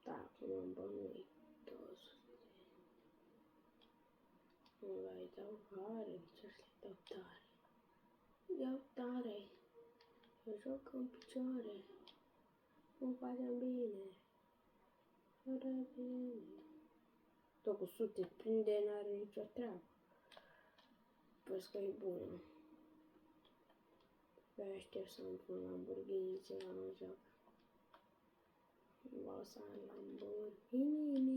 Da, acum am bănuit 200. Nu l-ai dau care, ce să le dau tare. Iau tare. Eu joc în picioare. Nu facem bine. Fără bine. Tot cu sute prinde, n-are nicio treabă. Vezi că e bună. Pe-aia știu să-mi pun Lamborghini ceva în joc. Vreau să am Lamborghini.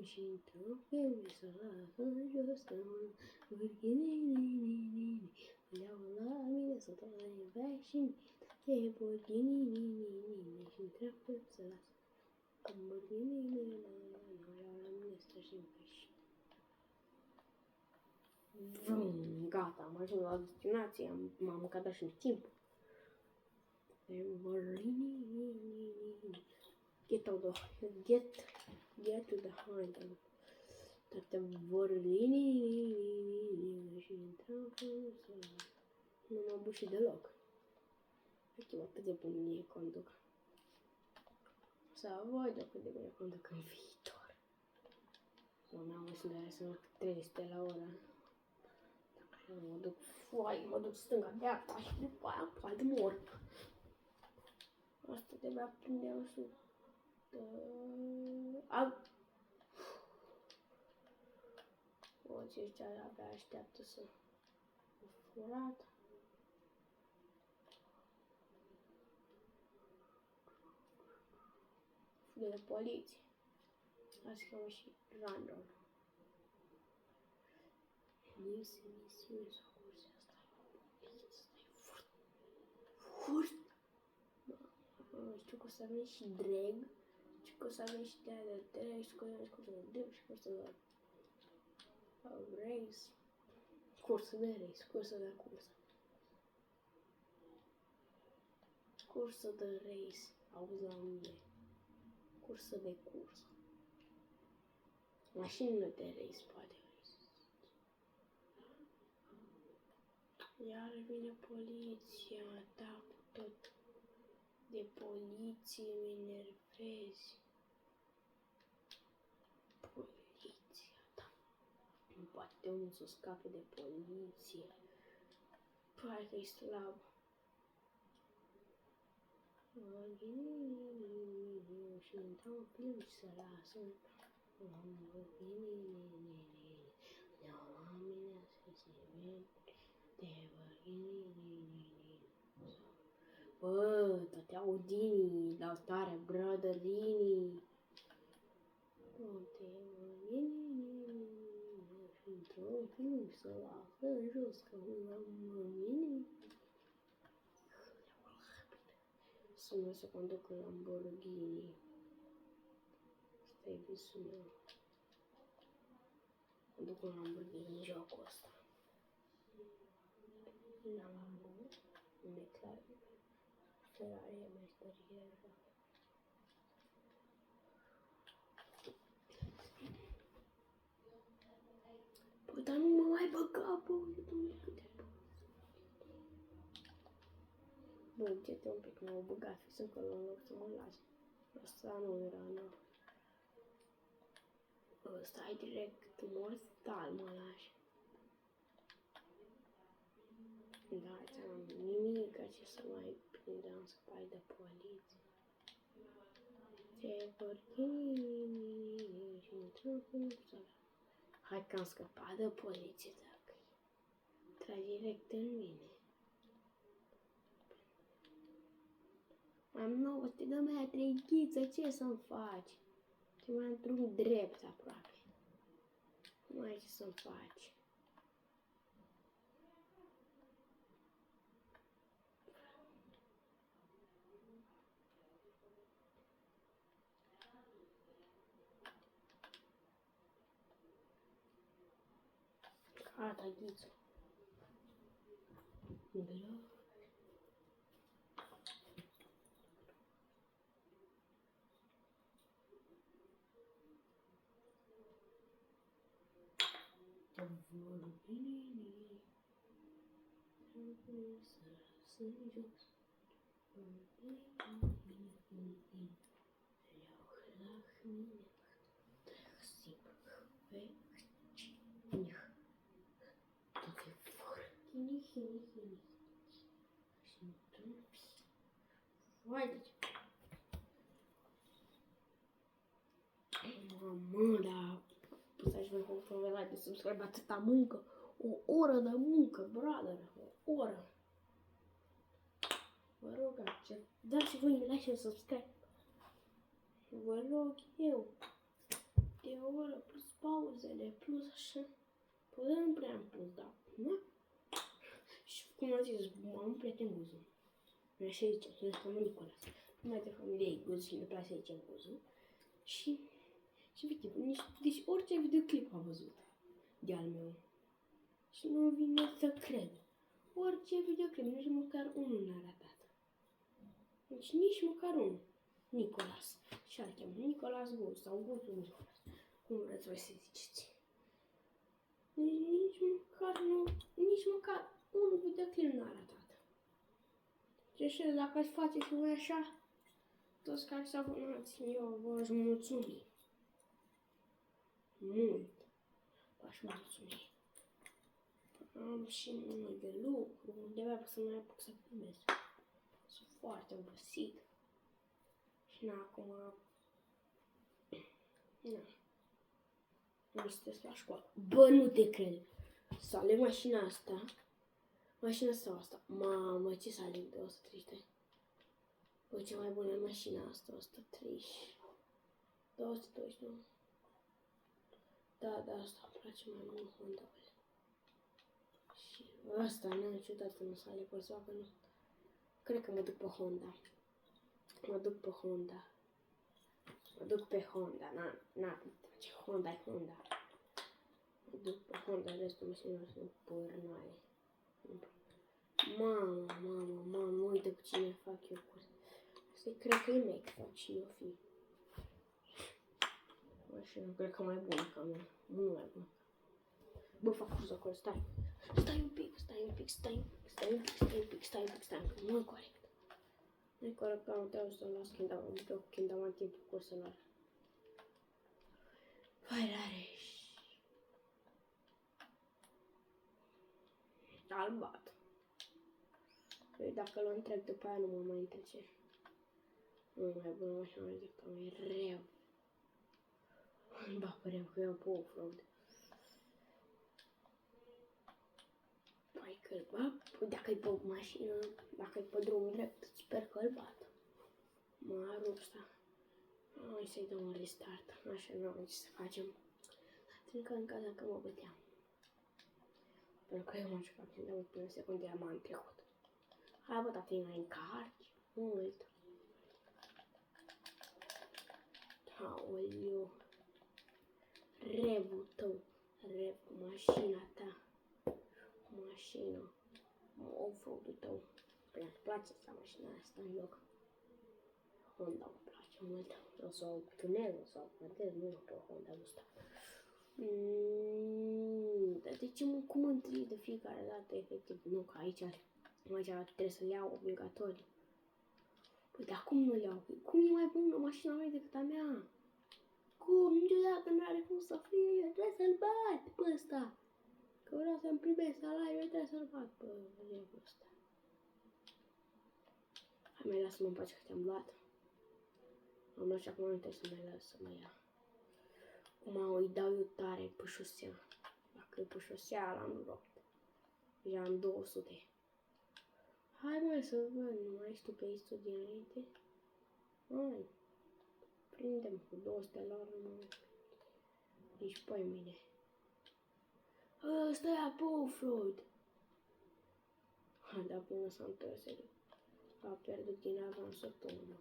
Și intră pe visul lasă jos de mână. Lamborghini. Vreau la mine să tot la nivea și Lamborghini. Și intră pe visul lasă. Lamborghini. Vreau la mine să și peși. Gata, am ajuns la destinație, m-am încadrat și în timp. Get to the hideout. Toate vor linii și intrăm pe ușă. Nu m-am bușit deloc. Uite mă, cât de bine conduc. Să văd eu cât de bine conduc în viitor. Doamne, am văzut de să merg 300 la oră. Dacă mă duc mă duc stânga-dreapta și după aia poate mor. Asta trebuia prinde 100. O, ce ăștia abia așteaptă să furat. Fugă de poliție. Asta se cheamă și random. Nu se misiune sau curse asta. Furt! Știu că o să avem și drag. Știu că o să avem și de drag. Știu că o să avem și de drag. Și că o să avem race. Cursă de race. Cursă de cursă. Cursă de race. Auzi la mine. Cursă de cursă. Mașinile de race, poate. Iar vine poliția, ta cu tot de poliție, mă enervezi. Poliția, da. Nu poate unul să scape de poliție. Păi că-i slab. Și intrăm în film și se lasă. Bă, toate audinii, dau tare, brother-inii. Și intrăm în film și se lasă în jos, că mâini. Sună să conduc în Lamborghini. Asta e visul meu. Conduc un Lamborghini în jocul ăsta. La Lamborghini, McLaren, Ferrari e meșterie în joc. Păi, dar nu mă mai băga, bă, uite-mă câte. Bă, uite-te un pic, m-au băgat fix încolo în loc să mă lase. Asta nu era, nu. Ăsta ai direct mortal, mă lași. Da, ți-am nimic ce să mai prindeam să pai de poliție. Te vorchini și intrăm cu țara. Hai că am scăpat de poliție dacă tragi direct în mine. Am 900 de metri, ghiță, ce să-mi faci? Te mai într-un drept aproape. Nu ai ce să-mi faci. Gata, ghiță. Mamă, da. Puteți să vă like de subscribe atâta muncă. O oră de muncă, brother. O oră. Vă rog, dați voi like și subscribe. Vă rog eu. De o oră plus pauzele, plus așa. Poate nu prea am pus, da. Nu? Și cum am zis, am un prieten Guzu. Așa zice, se cheamă Nicolas. Mai de familie Guzu și le place să zicem Guzu. Și efectiv, deci orice videoclip am văzut de-al meu. Și nu vine să cred. Orice videoclip, nici măcar unul n-a arătat. Deci nici măcar unul. Nicolas. Și ar cheamă Nicolas Guzu sau Guzu Nicolas. Cum vreți voi să ziceți. Nici măcar un videoclip n-a arătat. Deci dacă ați face și voi așa, toți care s-au abonat, eu v-aș mulțumi. Mult. V-aș mulțumi. Am și mult de lucru, de-abia pot să mai apuc să filmez. Sunt foarte obosit. Și acum... Nu stres la școală. Bă, nu te cred. Să aleg mașina asta. Mașina sau asta? Mamă, ce să aleg de 130? Bă, ce mai bună e mașina asta, 130. 229. Da, asta îmi place mai mult, Honda. Și asta n-am niciodată nu să aleg o să facă, nu. Cred că mă duc pe Honda. Mă duc pe Honda. Ce Honda e Honda. Mă duc pe Honda, restul mașinilor sunt pârnaie. Mamă, uite cu cine fac eu curs. Asta cred că e mec, fac și eu fi. Mașina, cred că mai bună ca mea. Mult mai bună. Bă, fac curs acolo, stai. Stai un pic. Nu-i corect. Nu-i corect că am trebuit să las când am timpul curselor. Vai, Rareș. Albat. Păi dacă îl întrec după aia nu mă mai întrece. Nu mai bună mașina decât că mai rău. Ba, păream că eu pe off-road. Păi că-l bat, dacă-i pe mașină, dacă-i pe drum drept, sper că-l bat. Mă rup ăsta. Hai să-i dăm un restart, așa nu am ce să facem. Încă în casa că mă băteam. Pentru că eu m-am jucat când am până secundă, m-am trecut. Hai bă, dar te mai încarci mult. Aoleu. Revul tău, rev cu mașina ta. Cu mașina. Off-road-ul tău. Păi îmi place asta mașina asta în loc. Honda îmi place mult. O să o tunez, o să o plantez mult pe Honda ăsta. Dar de ce cum întâlni de fiecare dată, efectiv? Nu, că aici trebuie să le iau obligatoriu. Păi, dar cum nu le iau? Cum e mai bună mașina mea decât a mea? Cum? Niciodată nu are cum să fie, eu trebuie să-l bat pe ăsta. Că vreau să-mi primesc salariul, eu trebuie să-l bat pe ăsta. Hai, mai lasă-mă în pace că te-am luat. Am luat și acum nu trebuie să mai las să mă ia. Acum îi dau eu tare pe șosea. Dacă e pe șosea, l-am rupt. Deja am 200. Hai mai să văd, nu mai ești tu pe istul dinainte? Hai. Prindem cu 200 la urmă. Ești pe mine. Ăsta e pe off-road. Dar până s-a întors, a pierdut din avansă turnă.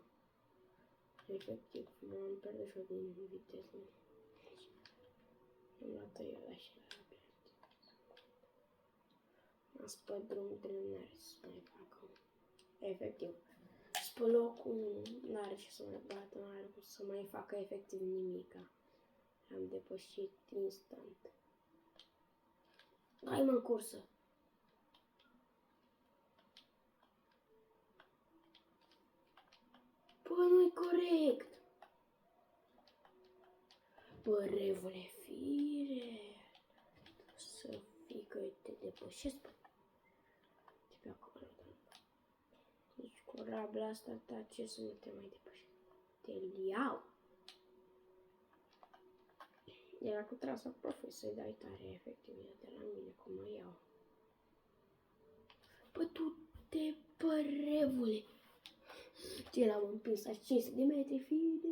Efectiv, m-am pierdut și-o din viteză. Am luat eu așa la pierdut. Am spăt drum drept, să mai facă. Efectiv. Pe locul n-are ce să mai bată, n-are cum să mai facă efectiv nimica. Am depășit instant. Hai mă în cursă! Bă, nu-i corect! Bă, revule fire! Să fii că te depășesc, bă. De pe acolo, da. Deci cu rabla asta ta, ce să nu te mai depășesc? Te-l iau! Era cu trasa profi să-i dai tare, efectiv, de la mine, cum mă iau. Bă, tu te părevule! Ce l-am împins la 500 de metri, fide!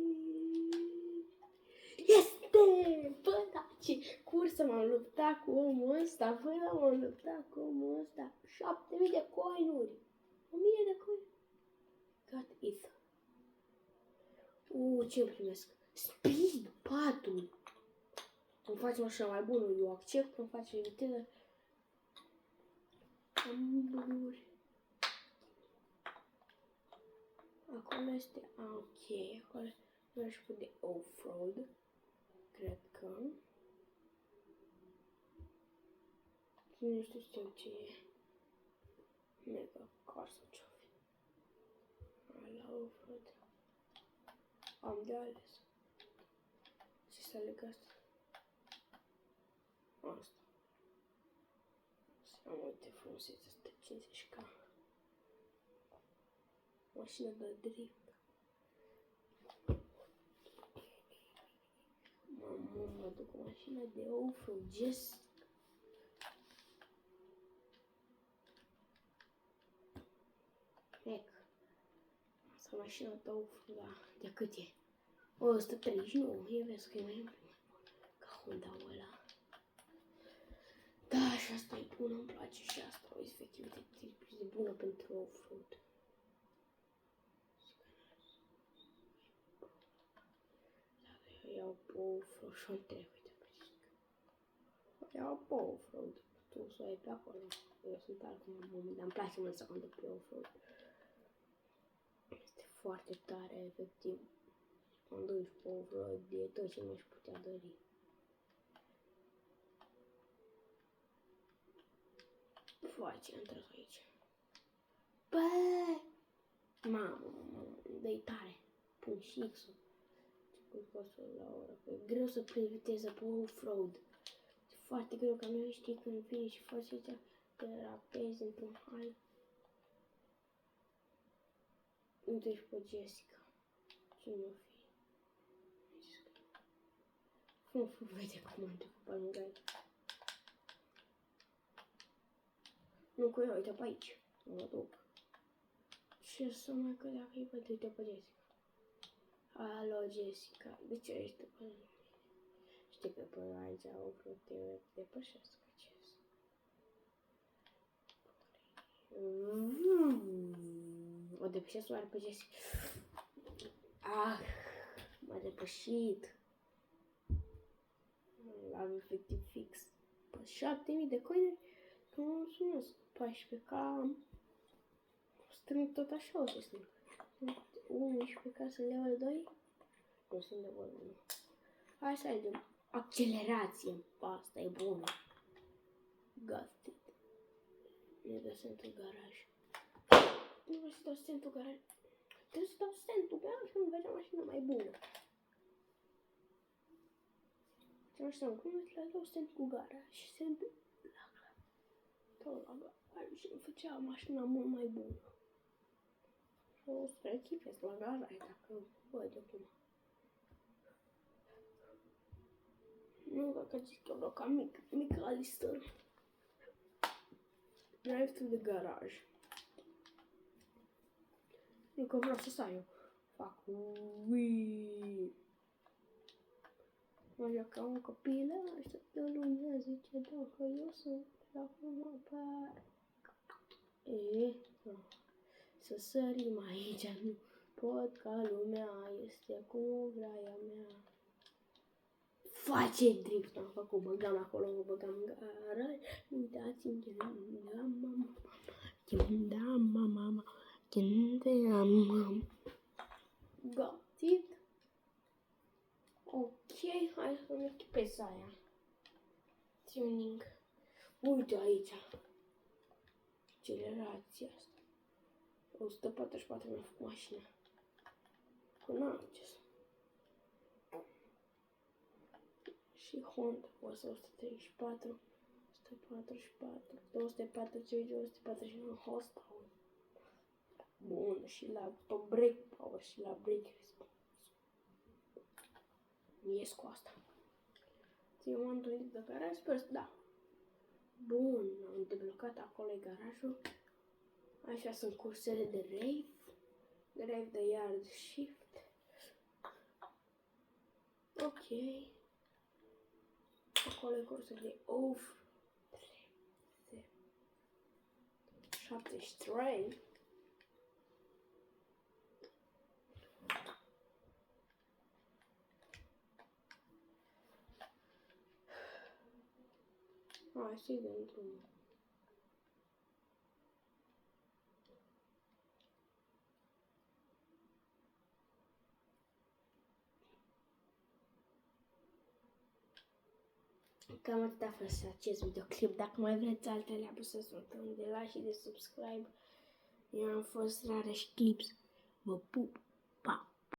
Este! Bă, da, ce cursă m-am luptat cu omul ăsta, bă, m-am luptat cu omul ăsta. 7000 de coinuri! 1000 de coinuri! Got it! Ce primesc? Speed 4! Îmi face așa mai bună, eu accept, îmi face viteză. Amburi. Acolo este, ok, acolo mergi cu de off-road, cred că. Nu știu ce e. Mega car sau ce-o fi. offroad. Am de ales. Ce să aleg asta? Asta. Să am uite frumusețe asta 50k. Mașină de drift. Mamă, mă duc cu mașina de off-road, yes. Ec. Asta mașina de off-road, da. De cât e? 139, e vezi că e mai mult. Ca Honda-ul ăla. Da, și asta e bună, îmi place și asta. O efectiv de bună pentru off-road. Iau pe off-road și-o întreb, uite, presic. Iau pe off-road, tu să o ai pe acolo. Eu sunt altcum la moment, dar îmi place mult să conduc pe off-road. Este foarte tare, efectiv. Conduci pe off-road, e tot ce mi-aș putea dori. Foarte intrat aici. Băi! Mamă, dă-i tare. Pun și X-ul. Cu costul la oră. E greu să prind viteză pe off-road. E foarte greu, că nu știi când vine și faci aici te rapezi într-un hal. Uite-și pe Jessica. Cine o fi? Vede cum am trecut pe lângă el. Nu cu eu, uite pe aici. Mă duc. Ce să mai că dacă îi văd, uite pe Jessica. Alo, Jessica, de ce ești pe lângă? Știi că pe aici au vrut te depășesc acest. O depășesc oare pe Jessica? Ah, m-a depășit. L-am efectiv fix. Pe 7000 de coinuri, că mă mulțumesc. 14k. Strâng tot așa, o să strâng. 11k să level 2. Nu sunt de vorbă, nu. Hai să alegem accelerație. Asta e bună. Got it. Nu dă sentul garaj. Nu vreau să dau sentul garaj. Trebuie să dau sentul garaj, că nu vedea mașină mai bună. Ce mașină, cum îți la dau stent cu garaj și sentul la tot la garaj și îmi făcea mașina mult mai bună. Și o să echipez la garaj dacă văd eu cum. Nu, dacă zic eu vreau ca mic Alistair. Drive to the garage. Nu că vreau să stau eu. Fac uii. Mă joc ca un copil, așteptă lumea, zice dacă eu sunt la frumă pe... Să sărim aici, nu pot ca lumea, este cum vrea ea mea. Face drift, am făcut, băgam acolo, mă băgam în garaj, uitați-mi, mama, got it. Ok, hai să-mi echipez aia. Tuning. Uite aici. Accelerația asta. 144 mi-a făcut mașina. Cu n-am ce să... Și Honda, 134, 144, 240, 249 horsepower. Bun, și la brake power și la brake response. Ies cu asta. Ție m-am întâlnit de garaj, sper, da. Bun, am deblocat acolo garajul. Așa sunt cursele de rave de yard shift. Ok. Acolo e cursul de off. 73. Hai să-i dăm drumul. Cam atât a fost acest videoclip. Dacă mai vreți altele, apăsați butonul de like și de subscribe. Eu am fost Rareș Clips. Vă pup!